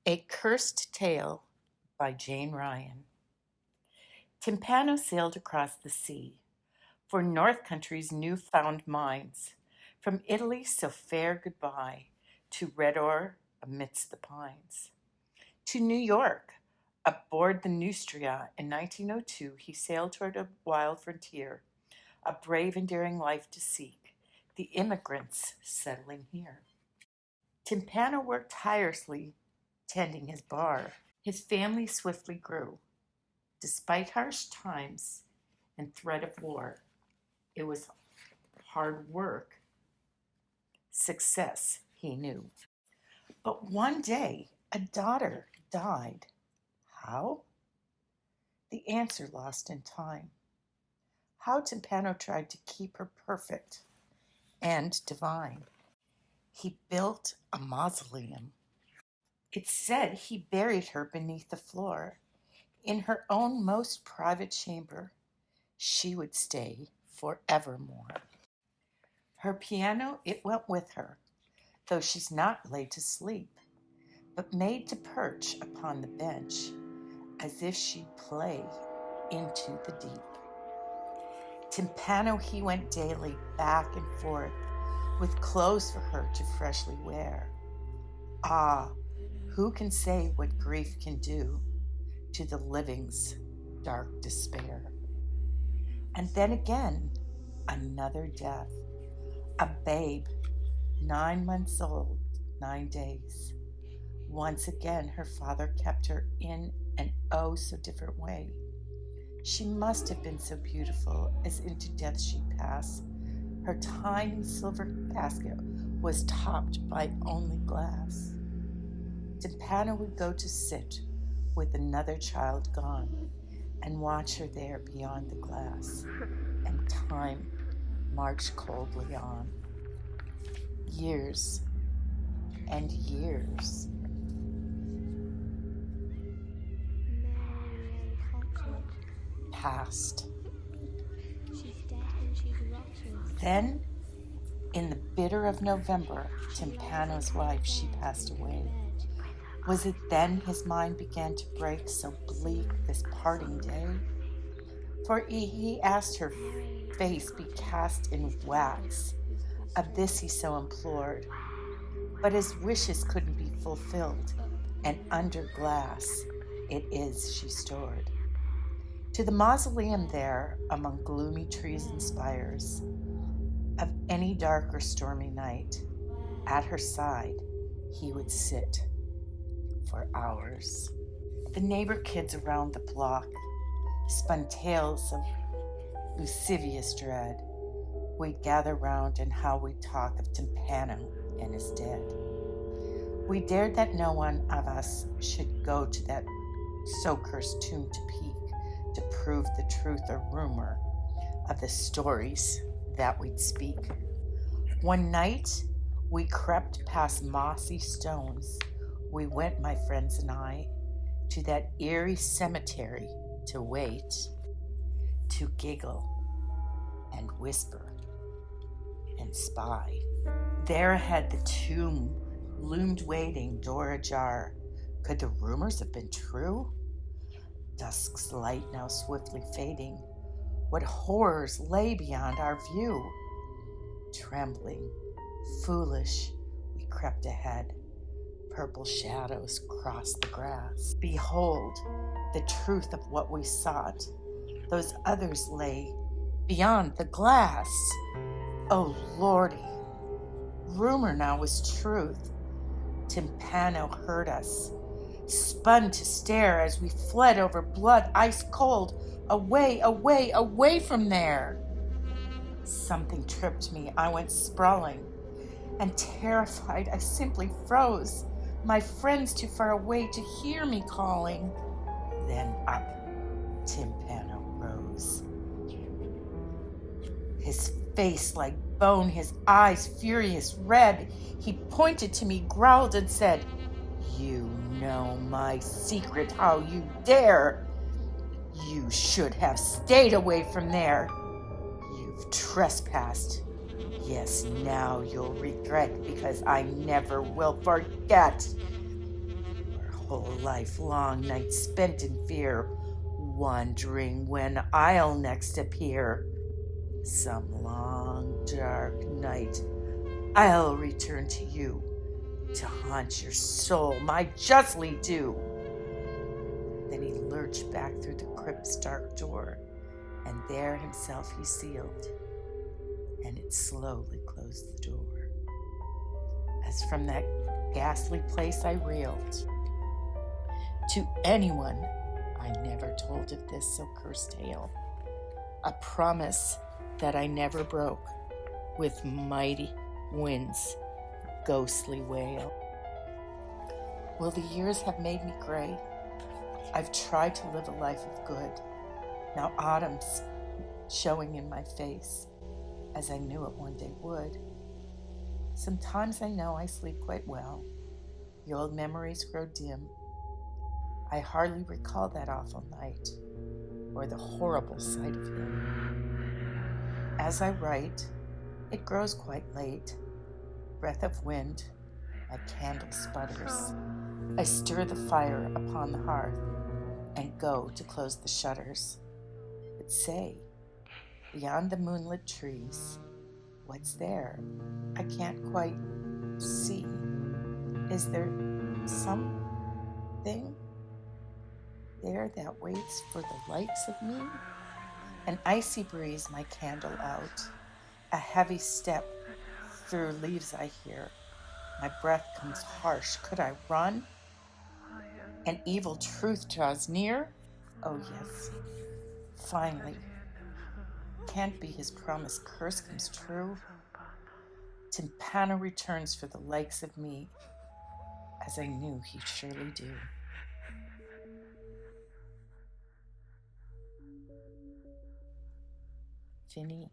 A Cursed Tale by Jane Ryan. Timpano sailed across the sea for North Country's new-found mines, from Italy so fair goodbye to red ore amidst the pines. To New York, aboard the Neustria in 1902, he sailed toward a wild frontier, a brave and daring life to seek, the immigrants settling here. Timpano worked tirelessly tending his bar. His family swiftly grew. Despite harsh times and threat of war, it was hard work, success, he knew. But one day, a daughter died. How? The answer lost in time. How Timpano tried to keep her perfect and divine. He built a mausoleum. It's said he buried her beneath the floor. In her own most private chamber, she would stay forevermore. Her piano, it went with her, though she's not laid to sleep, but made to perch upon the bench, as if she'd play into the deep. Timpano he went daily back and forth, with clothes for her to freshly wear. Ah, who can say what grief can do to the living's dark despair? And then again, another death. A babe, 9 months old, 9 days. Once again, her father kept her in an oh so different way. She must have been so beautiful as into death she'd pass. Her tiny silver casket was topped by only glass. Timpano would go to sit with another child gone and watch her there beyond the glass, and time marched coldly on. Years and years. Passed. Then, in the bitter of November, Timpano's wife, she passed away. Was it then his mind began to break so bleak this parting day? For he asked her face be cast in wax. Of this he so implored. But his wishes couldn't be fulfilled, and under glass it is she stored. To the mausoleum there, among gloomy trees and spires, of any dark or stormy night, at her side he would sit for hours. The neighbor kids around the block spun tales of lascivious dread. We'd gather round and how we'd talk of Timpano and his dead. We dared that no one of us should go to that so cursed tomb to peek, to prove the truth or rumor of the stories that we'd speak. One night, we crept past mossy stones. We went, my friends and I, to that eerie cemetery to wait, to giggle and whisper and spy. There ahead the tomb loomed waiting, door ajar. Could the rumors have been true? Dusk's light now swiftly fading. What horrors lay beyond our view? Trembling, foolish, we crept ahead. Purple shadows crossed the grass. Behold, the truth of what we sought. Those others lay beyond the glass. Oh, Lordy, rumor now was truth. Timpano heard us, spun to stare as we fled over blood ice cold, away, away, away from there. Something tripped me. I went sprawling, and terrified, I simply froze. My friends too far away to hear me calling. Then up Timpano rose. His face like bone, his eyes furious red. He pointed to me, growled, and said, "You know my secret, how you dare! You should have stayed away from there. You've trespassed. Yes, now you'll regret, because I never will forget." We're whole life long, nights spent in fear, wondering when I'll next appear. Some long, dark night, I'll return to you to haunt your soul, my justly due. Then he lurched back through the crypt's dark door, and there himself he sealed, and it slowly closed the door. As from that ghastly place I reeled, to anyone I never told of this so cursed tale, a promise that I never broke with mighty wind's ghostly wail. Well, the years have made me gray. I've tried to live a life of good. Now autumn's showing in my face, as I knew it one day would. Sometimes I know I sleep quite well. The old memories grow dim. I hardly recall that awful night or the horrible sight of him. As I write, it grows quite late. Breath of wind, my candle sputters. I stir the fire upon the hearth and go to close the shutters. But say, beyond the moonlit trees, what's there? I can't quite see. Is there something there that waits for the likes of me? An icy breeze my candle out, a heavy step through leaves I hear. My breath comes harsh. Could I run? An evil truth draws near? Oh yes, finally. Can't be his promised curse comes true. Timpano returns for the likes of me, as I knew he'd surely do. Fini.